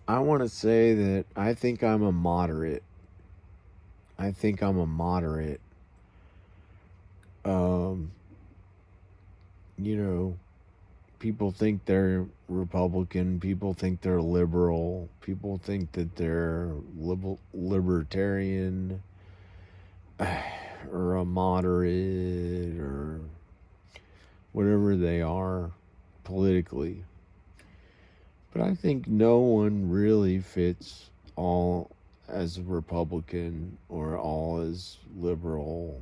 I want to say that I think I'm a moderate. I think I'm a moderate. Um, you know, people think they're Republican. People think they're liberal. People think that they're libertarian or a moderate or whatever they are politically. But I think no one really fits all as a Republican or all as liberal.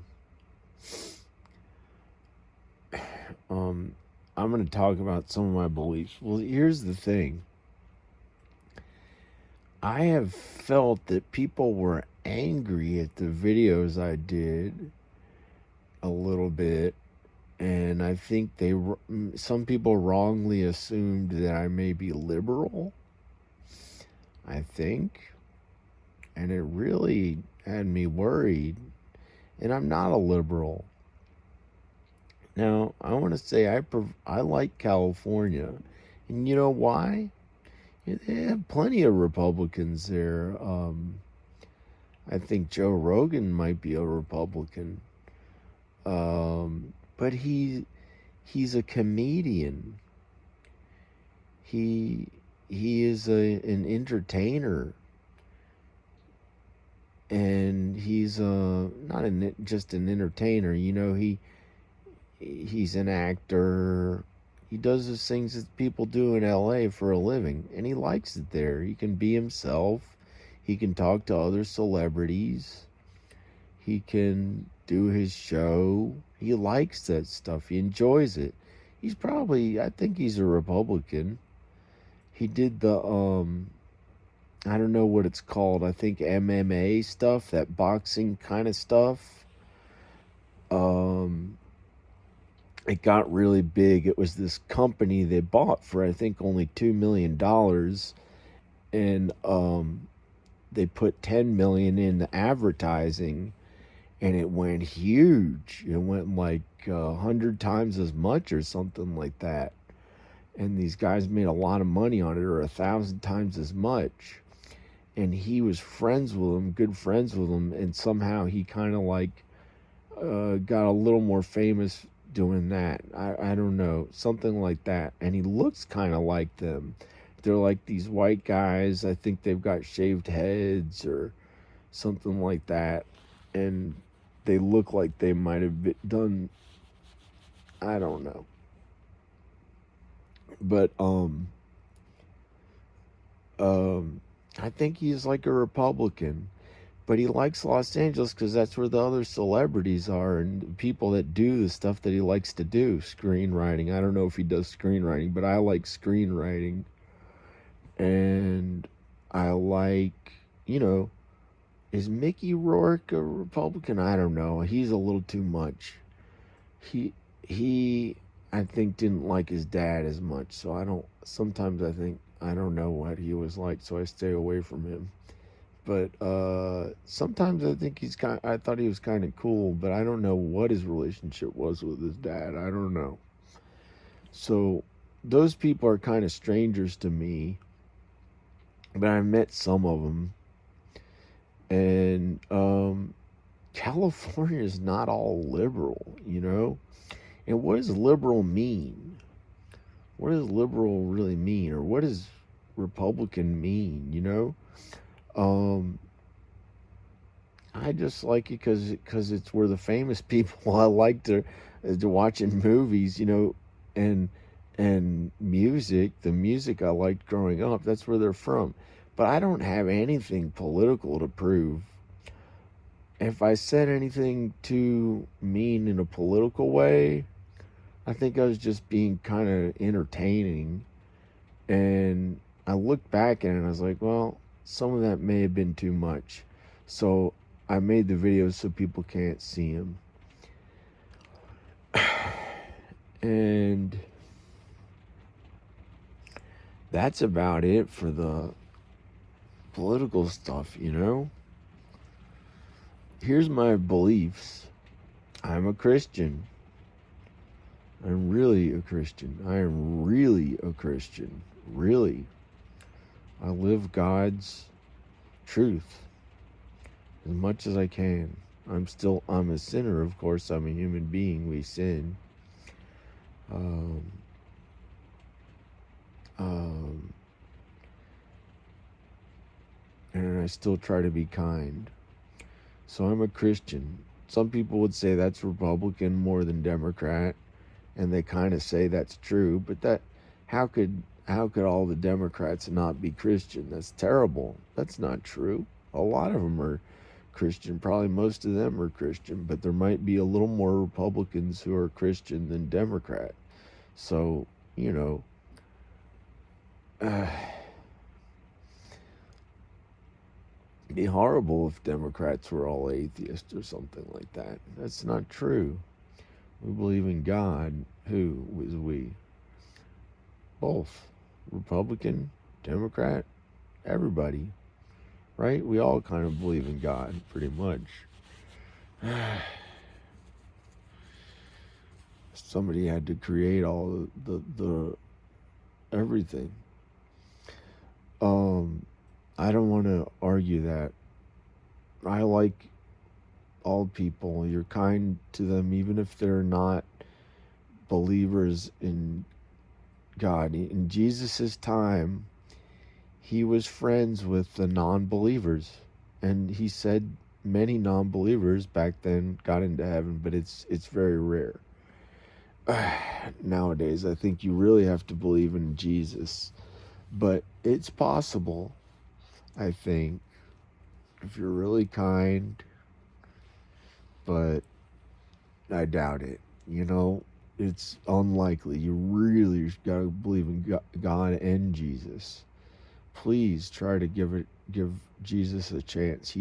Um, I'm going to talk about some of my beliefs. Well, here's the thing. I have felt that people were angry at the videos I did a little bit, and I think some people wrongly assumed that I may be liberal. I think, and it really had me worried. And I'm not a liberal. Now, I want to say I like California, and you know why? They have plenty of Republicans there. I think Joe Rogan might be a Republican, but he's a comedian. He he is an entertainer, and he's not just an entertainer. He's an actor. He does the things that people do in LA for a living, and he likes it there. He can be himself. He can talk to other celebrities. He can do his show. He likes that stuff. He enjoys it. I think he's a Republican. He did I don't know what it's called. I think MMA stuff, that boxing kind of stuff. Um, it got really big. It was this company they bought for I think only $2 million, and they put 10 million in advertising, and it went huge. It went like 100 times as much or something like that. And these guys made a lot of money on it, or 1,000 times as much. And he was friends with them, good friends with them, and somehow he kind of like got a little more famous doing that. I don't know, something like that. And he looks kind of like them. They're like these white guys. I think they've got shaved heads or something like that, and they look like they might have done. I don't know, but I think he's like a Republican, but he likes Los Angeles because that's where the other celebrities are and people that do the stuff that he likes to do. Screenwriting. I don't know if he does screenwriting, but I like screenwriting. And I like, you know, is Mickey Rourke a Republican? I don't know. He's a little too much. He I think didn't like his dad as much, so sometimes I think I don't know what he was like, so I stay away from him. But sometimes I think I thought he was kind of cool, but I don't know what his relationship was with his dad. I don't know. So those people are kind of strangers to me, but I met some of them. And California is not all liberal, you know? And what does liberal mean? What does liberal really mean? Or what does Republican mean, you know? Um, I just like it because it's where the famous people I like to watch in movies, you know, and music. The music I liked growing up, that's where they're from. But I don't have anything political to prove. If I said anything too mean in a political way, I think I was just being kind of entertaining. And I looked back at it and I was like, well, some of that may have been too much. So I made the videos so people can't see them. And that's about it for the political stuff, you know? Here's my beliefs. I'm a Christian. I'm really a Christian. I am really a Christian. Really. I live God's truth as much as I can. I'm a sinner, of course. I'm a human being. We sin. Um, um, and I still try to be kind. So I'm a Christian. Some people would say that's Republican more than Democrat, and they kind of say that's true, but how could how could all the Democrats not be Christian? That's terrible. That's not true. A lot of them are Christian. Probably most of them are Christian, but there might be a little more Republicans who are Christian than Democrat. So, you know, it'd be horrible if Democrats were all atheists or something like that. That's not true. We believe in God. Who is we? Both. Republican, Democrat, everybody. Right? We all kind of believe in God, pretty much. Somebody had to create all the everything. I don't want to argue that. I like all people. You're kind to them even if they're not believers in God. In Jesus' time, he was friends with the non-believers, and he said many non-believers back then got into heaven, but it's very rare. Nowadays, I think you really have to believe in Jesus, but it's possible, I think, if you're really kind, but I doubt it. You know, it's unlikely. You really got to believe in God and Jesus. Please try to give Jesus a chance.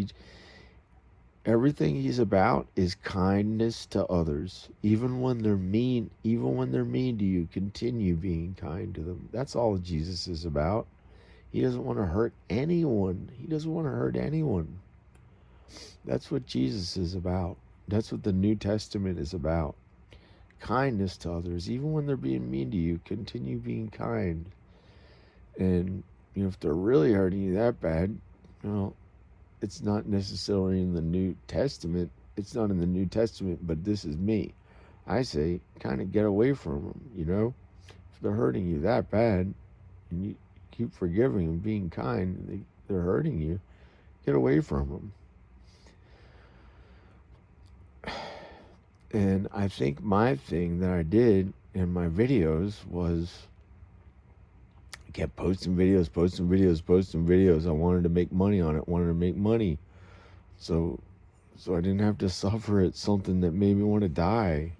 Everything he's about is kindness to others. Even when they're mean to you, continue being kind to them. That's all Jesus is about. He doesn't want to hurt anyone. He doesn't want to hurt anyone. That's what Jesus is about. That's what the New Testament is about. Kindness to others. Even when they're being mean to you, continue being kind. And if they're really hurting you that bad, it's not necessarily in the New Testament. It's not in the New Testament, but this is me. I say, kind of get away from them, If they're hurting you that bad, and you keep forgiving and being kind, and they're hurting you, get away from them. And I think my thing that I did in my videos was I kept posting videos. I wanted to make money on it, So I didn't have to suffer at something that made me want to die.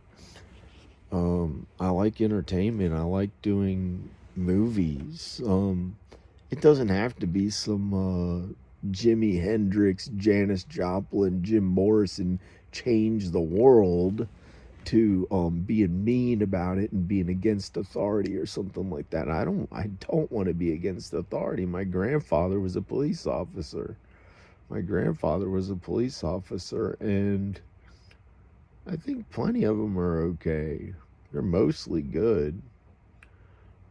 I like entertainment. I like doing movies. It doesn't have to be some Jimi Hendrix, Janis Joplin, Jim Morrison change the world to being mean about it and being against authority or something like that. I don't want to be against authority. My grandfather was a police officer. And I think plenty of them are okay. They're mostly good.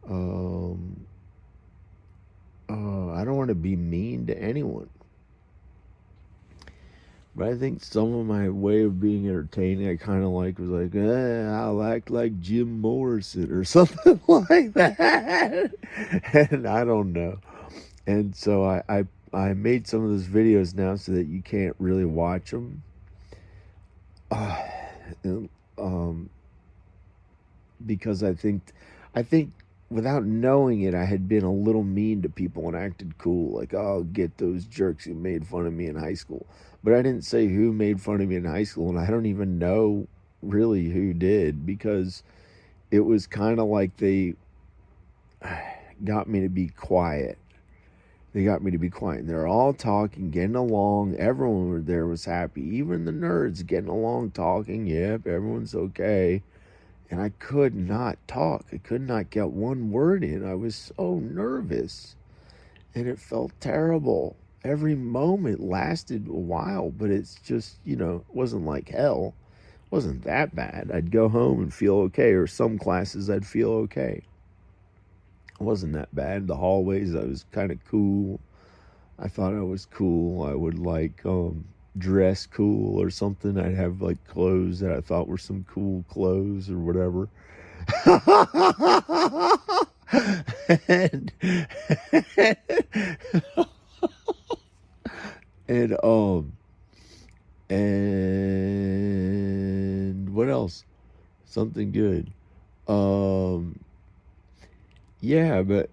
I don't want to be mean to anyone. But I think some of my way of being entertaining, I kind of was like, I'll act like Jim Morrison or something like that. And I don't know. And so I made some of those videos now so that you can't really watch them. Because I think without knowing it, I had been a little mean to people and acted cool, like, oh, get those jerks who made fun of me in high school. But I didn't say who made fun of me in high school, and I don't even know really who did, because it was kind of like they got me to be quiet. And they're all talking, getting along. Everyone there was happy. Even the nerds getting along, talking. Yep, everyone's okay. And I could not talk. I could not get one word in. I was so nervous. And it felt terrible. Every moment lasted a while, but it's just, it wasn't like hell. Wasn't that bad. I'd go home and feel okay, or some classes I'd feel okay. It wasn't that bad. The hallways, I was kind of cool. I thought I was cool. I would like dress cool or something. I'd have like clothes that I thought were some cool clothes or whatever. and, and and what else? Something good. Um yeah, but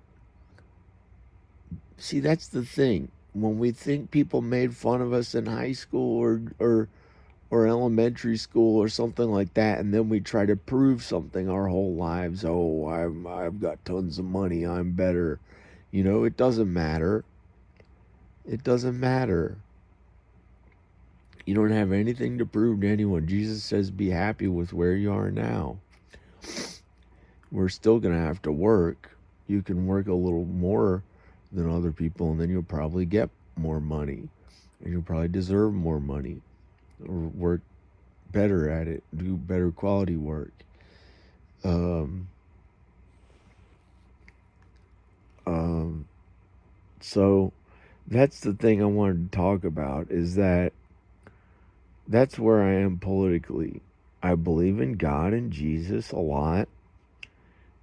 see, that's the thing. When we think people made fun of us in high school or elementary school or something like that, and then we try to prove something our whole lives. Oh, I've got tons of money. I'm better. It doesn't matter. It doesn't matter. You don't have anything to prove to anyone. Jesus says, be happy with where you are now. We're still going to have to work. You can work a little more than other people, and then you'll probably get more money. And you'll probably deserve more money or work better at it, do better quality work. Um, so that's the thing I wanted to talk about, is that's where I am politically. I believe in God and Jesus a lot.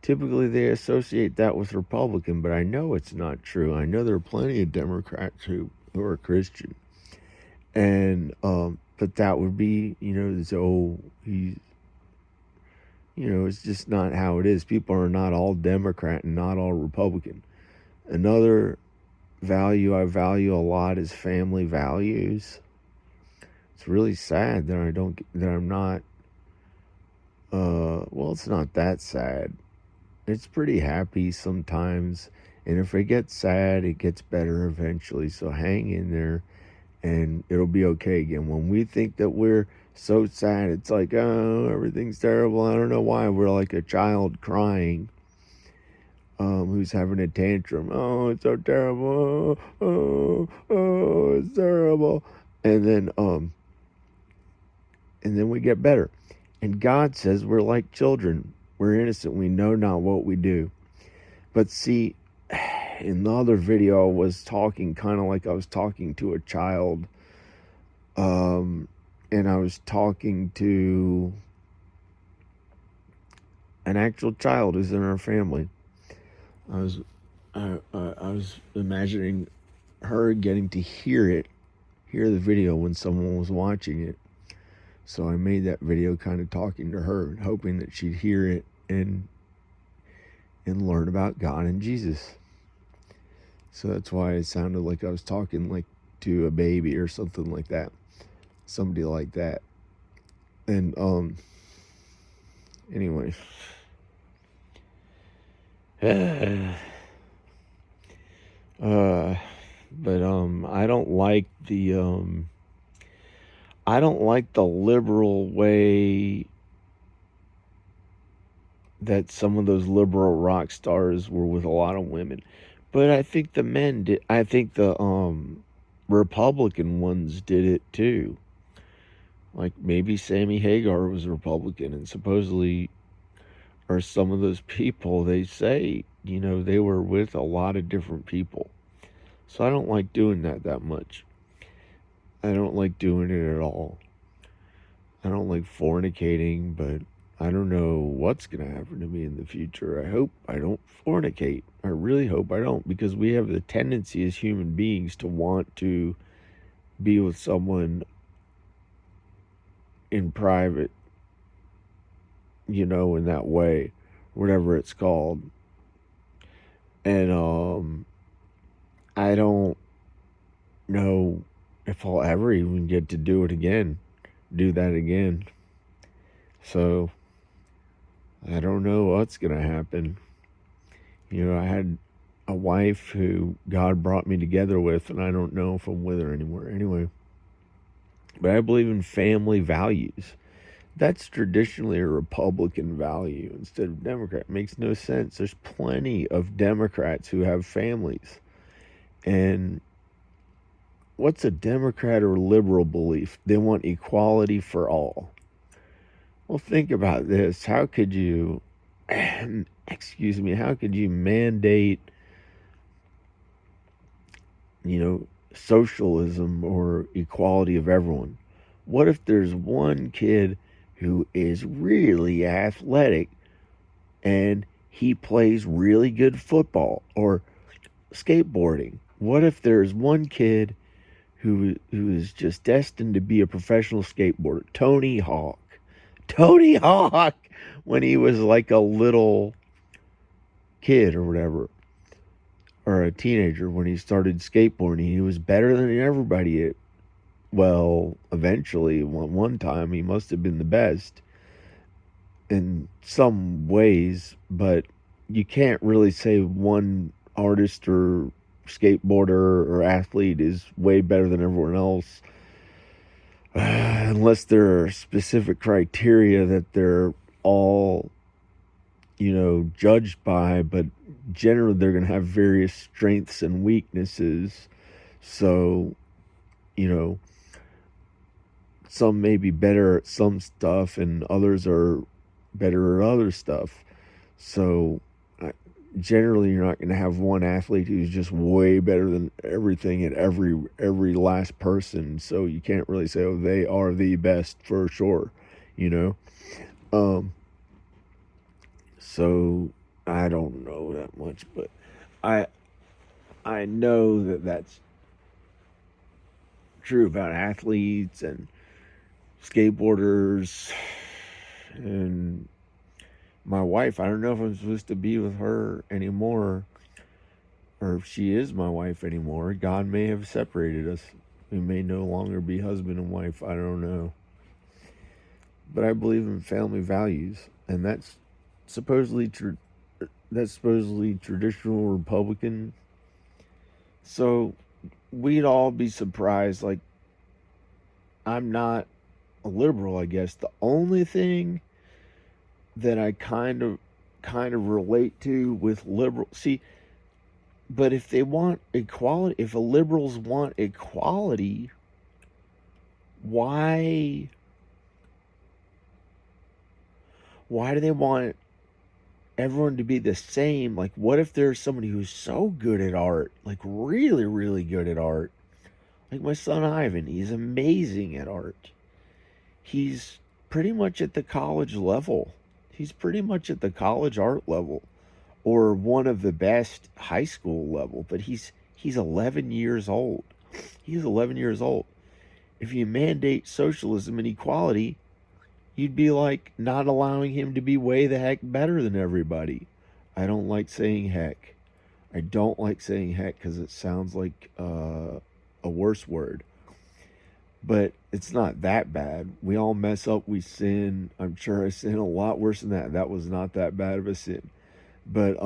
Typically, they associate that with Republican, but I know it's not true. I know there are plenty of Democrats who are Christian, and but that would be, so he's, it's just not how it is. People are not all Democrat and not all Republican. Another value I value a lot is family values. It's really sad that I'm not. Well, it's not that sad. It's pretty happy sometimes, and if it gets sad, it gets better eventually. So hang in there, and it'll be okay again. When we think that we're so sad, it's like, oh, everything's terrible. I don't know why. We're like a child crying, who's having a tantrum. Oh, it's so terrible. Oh, it's terrible. And then we get better. And God says we're like children. We're innocent. We know not what we do. But see, in the other video, I was talking kind of like I was talking to a child. And I was talking to an actual child who's in our family. I was imagining her getting to hear the video when someone was watching it. So I made that video kind of talking to her, hoping that she'd hear it and learn about God and Jesus. So that's why it sounded like I was talking like to a baby or something like that. Somebody like that. And anyway. But I don't like the liberal way that some of those liberal rock stars were with a lot of women. But I think the men did. I think the Republican ones did it too. Like maybe Sammy Hagar was a Republican, and supposedly, or some of those people, they say, they were with a lot of different people. So I don't like doing that much. I don't like doing it at all. I don't like fornicating, but I don't know what's going to happen to me in the future. I hope I don't fornicate. I really hope I don't, because we have the tendency as human beings to want to be with someone in private, in that way, whatever it's called. And I don't know if I'll ever even get to do that again. So I don't know what's going to happen. I had a wife who God brought me together with, and I don't know if I'm with her anymore. Anyway, but I believe in family values. That's traditionally a Republican value instead of Democrat. It makes no sense. There's plenty of Democrats who have families. And what's a Democrat or liberal belief? They want equality for all. Well, think about this. How could you, excuse me, how could you mandate, socialism or equality of everyone? What if there's one kid who is really athletic and he plays really good football or skateboarding? What if there's one kid who is just destined to be a professional skateboarder? Tony Hawk. Tony Hawk when he was like a little kid or whatever, or a teenager when he started skateboarding. He was better than everybody. Well, eventually, one time, he must have been the best in some ways, but you can't really say one artist or skateboarder or athlete is way better than everyone else unless there are specific criteria that they're all, judged by, but generally they're going to have various strengths and weaknesses. So, you know, some may be better at some stuff and others are better at other stuff. So, generally you're not going to have one athlete who's just way better than everything at every last person. So you can't really say, oh, they are the best for sure, you know. So I don't know that much, but I I know that that's true about athletes and skateboarders and my wife. I don't know if I'm supposed to be with her anymore or if she is my wife anymore. God may have separated us. We may no longer be husband and wife. I don't know. But I believe in family values, and supposedly that's supposedly traditional Republican. So we'd all be surprised. Like, I'm not a liberal, I guess. The only thing that I kind of relate to with liberal, see, but if they want equality, if the liberals want equality, why do they want everyone to be the same? Like, what if there's somebody who's so good at art, like really, really good at art? Like my son Ivan, he's amazing at art. He's pretty much at the college level. He's pretty much at the college art level or one of the best high school level, but he's 11 years old. He's 11 years old. If you mandate socialism and equality, you'd be like not allowing him to be way the heck better than everybody. I don't like saying heck. I don't like saying heck because it sounds like a worse word. But it's not that bad. We all mess up. We sin. I'm sure I sin a lot worse than that. That was not that bad of a sin. But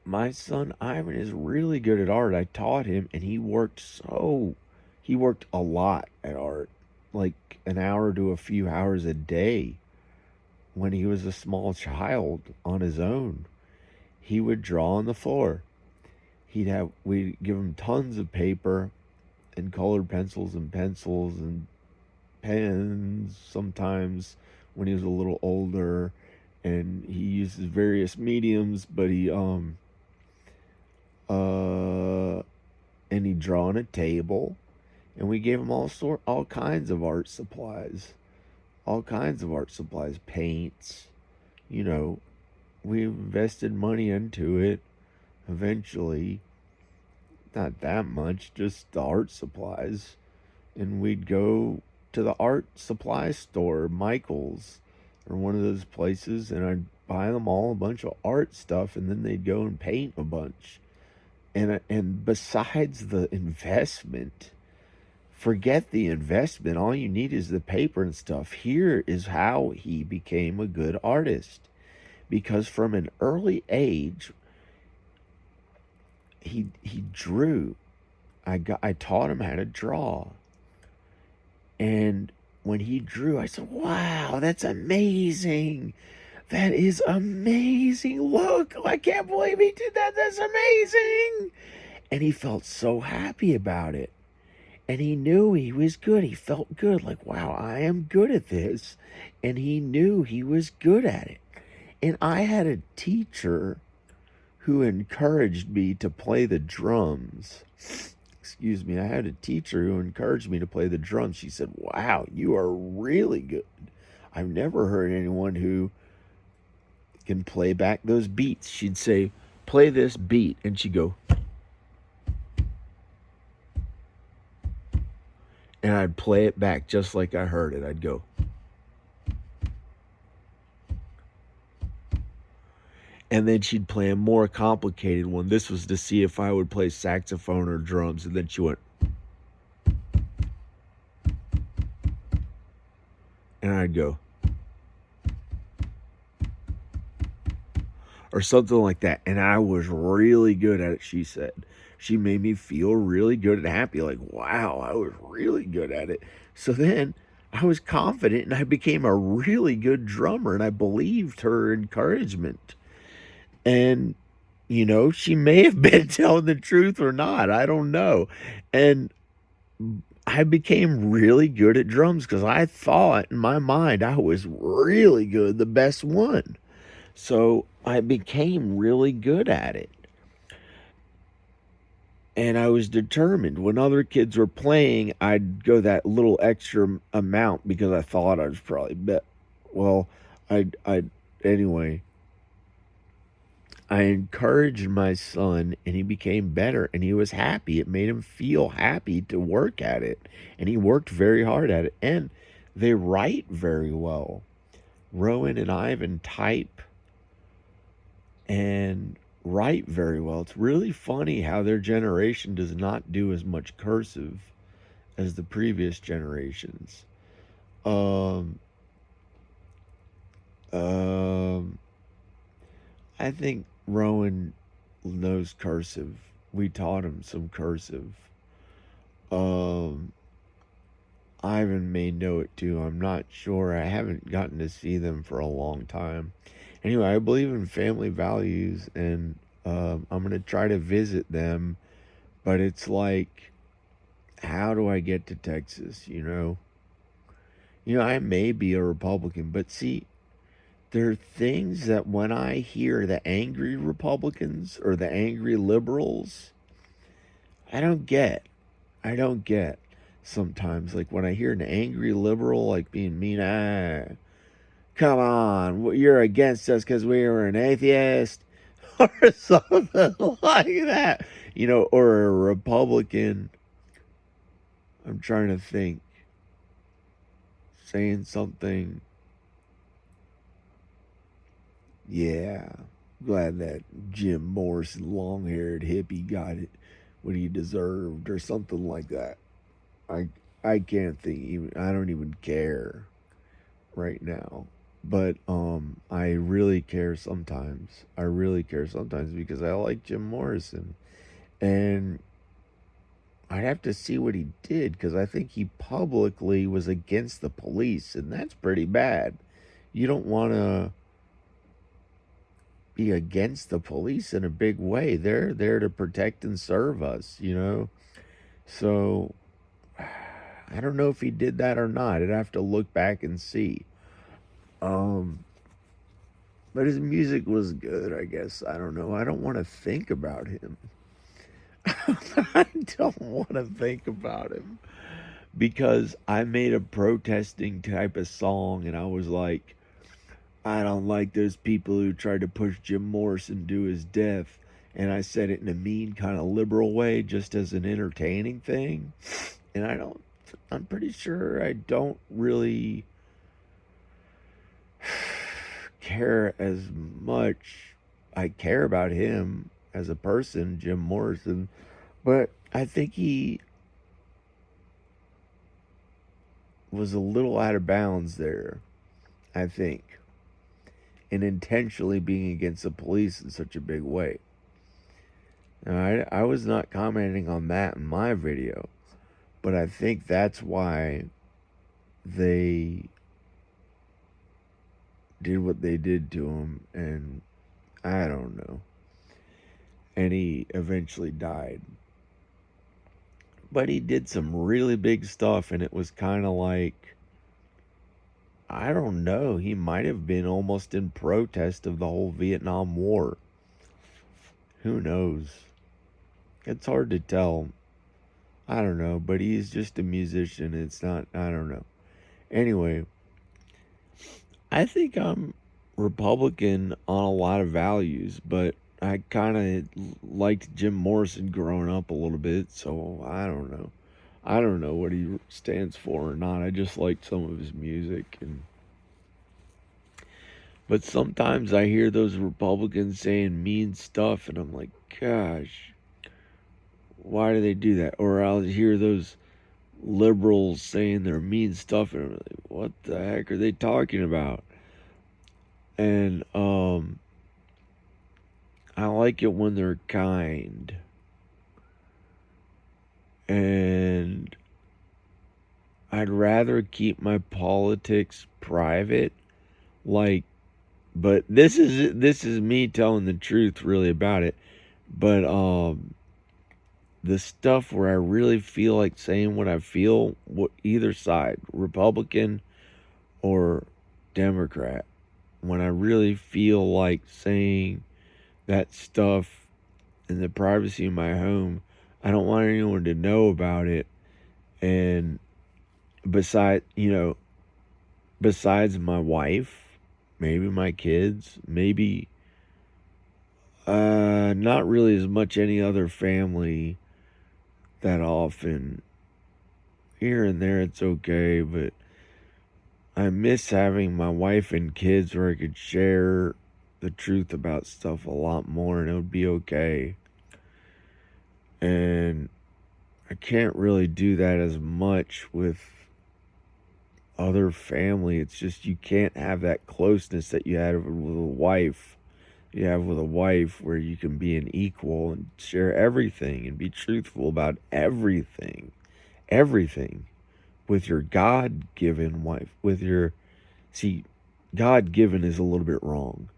my son Ivan is really good at art. I taught him, and he worked a lot at art, like an hour to a few hours a day. When he was a small child on his own, he would draw on the floor. We'd give him tons of paper and colored pencils and pens sometimes when he was a little older, and he uses various mediums, but and he'd draw on a table, and we gave him all kinds of art supplies, paints, you know. We invested money into it eventually. Not that much, just the art supplies. And we'd go to the art supply store, Michael's, or one of those places, and I'd buy them all a bunch of art stuff, and then they'd go and paint a bunch. And besides the investment, forget the investment. All you need is the paper and stuff. Here is how he became a good artist. Because from an early age, he drew. I taught him how to draw. And when he drew, I said, "Wow, that's amazing. That is amazing. Look, I can't believe he did that. That's amazing." And he felt so happy about it. And he knew he was good. He felt good, like, wow, I am good at this. And he knew he was good at it. And I had a teacher who encouraged me to play the drums. Excuse me, I had a teacher who encouraged me to play the drums. She said, wow, you are really good. I've never heard anyone who can play back those beats. She'd say, play this beat. And she'd go, and I'd play it back just like I heard it. I'd go, and then she'd play a more complicated one. This was to see if I would play saxophone or drums. And then she went, and I'd go, or something like that. And I was really good at it, she said. She made me feel really good and happy, like, wow, I was really good at it. So then I was confident and I became a really good drummer, and I believed her encouragement. And, she may have been telling the truth or not. I don't know. And I became really good at drums because I thought in my mind I was really good, the best one. So I became really good at it. And I was determined. When other kids were playing, I'd go that little extra amount because I thought I was probably well, anyway, I encouraged my son and he became better and he was happy. It made him feel happy to work at it. And he worked very hard at it. And they write very well. Rowan and Ivan type and write very well. It's really funny how their generation does not do as much cursive as the previous generations. Um, um, I think Rowan knows cursive. We taught him some cursive. Um, Ivan may know it too. I'm not sure. I haven't gotten to see them for a long time. Anyway, I believe in family values, and I'm going to try to visit them. But it's like, how do I get to Texas? I may be a Republican, but see, there are things that when I hear the angry Republicans or the angry liberals, I don't get. I don't get sometimes. Like when I hear an angry liberal like being mean, come on, you're against us because we were an atheist or something like that. Or a Republican. I'm trying to think. Saying something. Yeah. Glad that Jim Morrison, long haired hippie, got it what he deserved or something like that. I I can't think even I don't even care right now. But I really care sometimes. I really care sometimes because I like Jim Morrison. And I'd have to see what he did because I think he publicly was against the police, and that's pretty bad. You don't want to be against the police in a big way. They're there to protect and serve us. So I don't know if he did that or not. I'd have to look back and see. Um, but his music was good, I guess. I don't know. I don't want to think about him. I don't want to think about him because I made a protesting type of song and I was like, I don't like those people who tried to push Jim Morrison to his death. And I said it in a mean kind of liberal way, just as an entertaining thing. And I'm pretty sure I don't really care as much. I care about him as a person, Jim Morrison, but I think he was a little out of bounds there, I think, and intentionally being against the police in such a big way. Now, I was not commenting on that in my video, but I think that's why they did what they did to him, and I don't know. And he eventually died. But he did some really big stuff, and it was kind of like, I don't know, he might have been almost in protest of the whole Vietnam War. Who knows? It's hard to tell. I don't know, but he's just a musician. It's not, I don't know. Anyway, I think I'm Republican on a lot of values, but I kind of liked Jim Morrison growing up a little bit, so I don't know. I don't know what he stands for or not. I just liked some of his music, and but sometimes I hear those Republicans saying mean stuff, and I'm like, gosh, why do they do that? Or I'll hear those liberals saying their mean stuff, and I'm like, what the heck are they talking about? And I like it when they're kind, and I'd rather keep my politics private. Like, but this is me telling the truth really about it. But the stuff where I really feel like saying what I feel, either side, Republican or Democrat, when I really feel like saying that stuff in the privacy of my home, I don't want anyone to know about it. And besides my wife, maybe my kids, maybe not really as much any other family that often. Here and there it's okay, but I miss having my wife and kids where I could share the truth about stuff a lot more and it would be okay. And I can't really do that as much with other family. It's just you can't have that closeness that you had with a wife. You have with a wife where you can be an equal and share everything and be truthful about everything. Everything. With your God given wife. See, God given is a little bit wrong.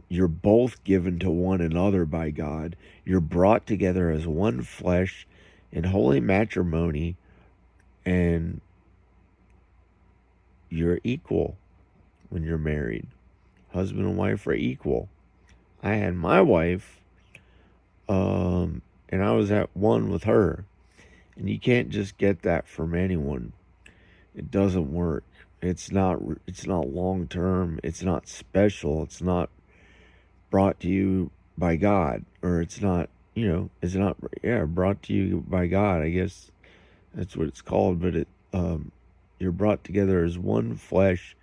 You're both given to one another by God. You're brought together as one flesh in holy matrimony, and you're equal when you're married. Husband and wife are equal. I had my wife, and I was at one with her. And you can't just get that from anyone. It doesn't work. It's not long term. It's not special. It's not brought to you by God, or it's not, it's not, brought to you by God. I guess that's what it's called, but you're brought together as one flesh,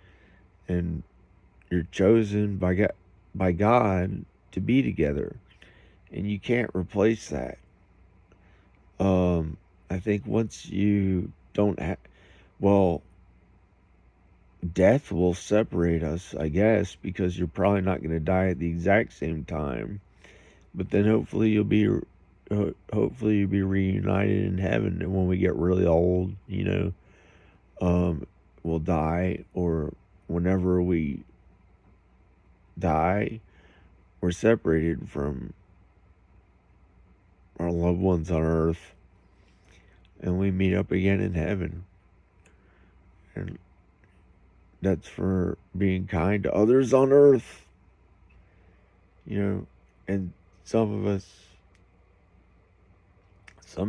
and you're chosen by God to be together, and you can't replace that. I think once you don't have, well, death will separate us, I guess, because you're probably not going to die at the exact same time. But then hopefully you'll be reunited in heaven, and when we get really old, we'll die, or whenever we die, we're separated from our loved ones on earth, and we meet up again in heaven. And that's for being kind to others on earth, and some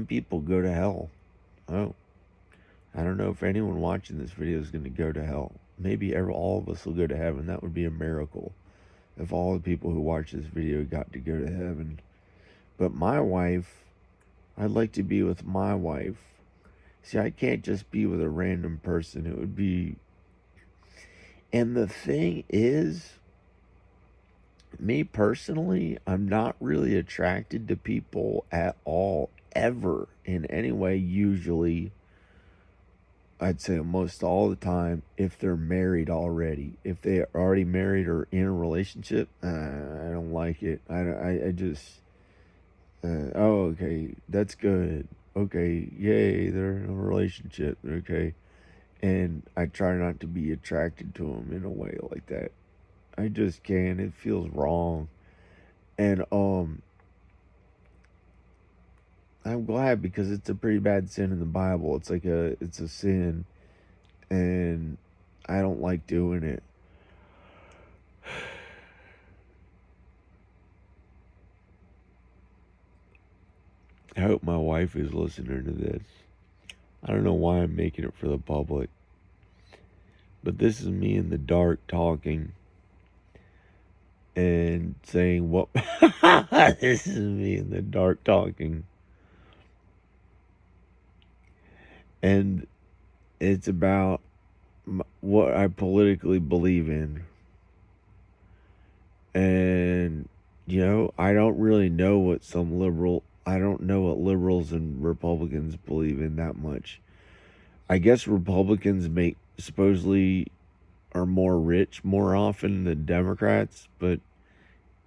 people go to hell. Oh, I don't know if anyone watching this video is going to go to hell. Maybe all of us will go to heaven. That would be a miracle if all the people who watch this video got to go to heaven. But my wife, I'd like to be with my wife. See, I can't just be with a random person. It would be... And the thing is, me personally, I'm not really attracted to people at all, ever, in any way, usually. I'd say most all the time, if they're married already. If they're already married or in a relationship, I don't like it. I just... oh, okay, that's good. Okay, yay, they're in a relationship. Okay. And I try not to be attracted to them in a way like that. I just can't. It feels wrong. And I'm glad because it's a pretty bad sin in the Bible. It's a sin, and I don't like doing it. I hope my wife is listening to this. I don't know why I'm making it for the public, but this is me in the dark talking and saying what. This is me in the dark talking, and it's about what I politically believe in. And, I don't really know I don't know what liberals and Republicans believe in that much. I guess Republicans supposedly are more rich more often than Democrats, but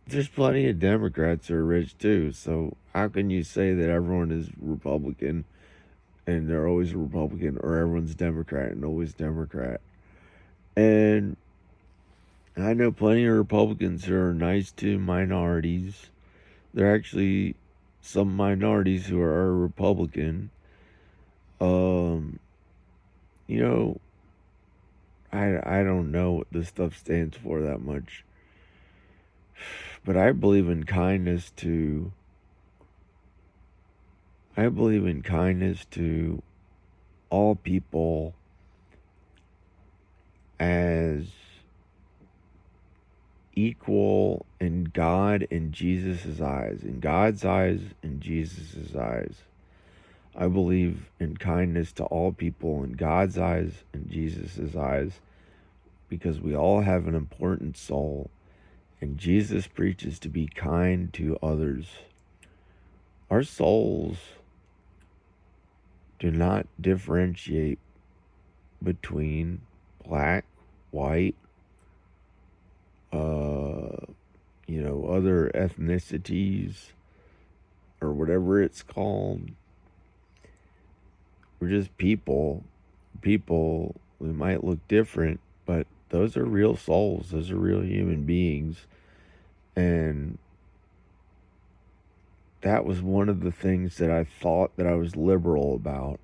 there's plenty of Democrats who are rich too. So how can you say that everyone is Republican and they're always Republican, or everyone's Democrat and always Democrat? And I know plenty of Republicans who are nice to minorities. There are actually some minorities who are Republican. Um, you know, I don't know what this stuff stands for that much, but I believe in kindness to. I believe in kindness to all people as equal in God and Jesus' eyes. In God's eyes and Jesus' eyes. I believe in kindness to all people in God's eyes and Jesus' eyes, because we all have an important soul, and Jesus preaches to be kind to others. Our souls do not differentiate between black, white, other ethnicities, or whatever it's called. We're just people. People, we might look different, but those are real souls. Those are real human beings. And that was one of the things that I thought that I was liberal about,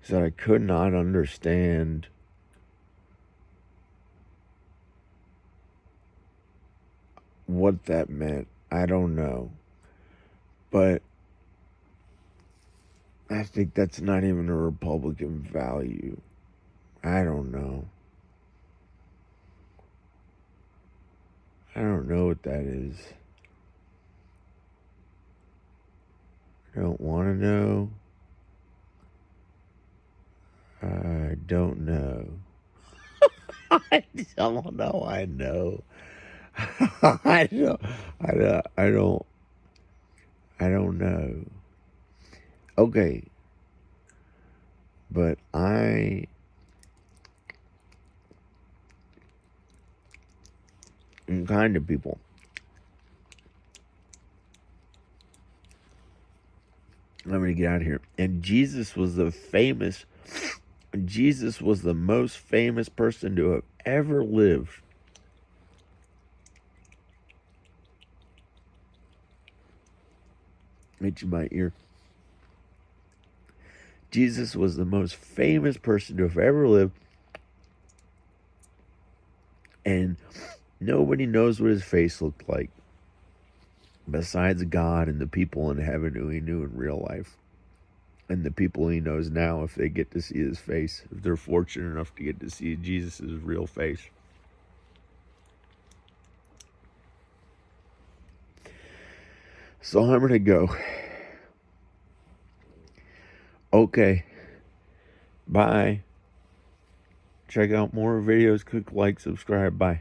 is that I could not understand what that meant. I don't know. But I think that's not even a Republican value. I don't know. I don't know what that is. I don't want to know. I don't know. I don't know. I know. I don't. I don't. I don't. I don't know. Okay, but I am kind to people. I'm going to get out of here. And Jesus was the most famous person to have ever lived. Itching my ear. Jesus was the most famous person to have ever lived. And nobody knows what his face looked like besides God and the people in heaven who he knew in real life. And the people he knows now, if they get to see his face, if they're fortunate enough to get to see Jesus' real face. So I'm going to go. Okay. Bye. Check out more videos. Click like, subscribe. Bye.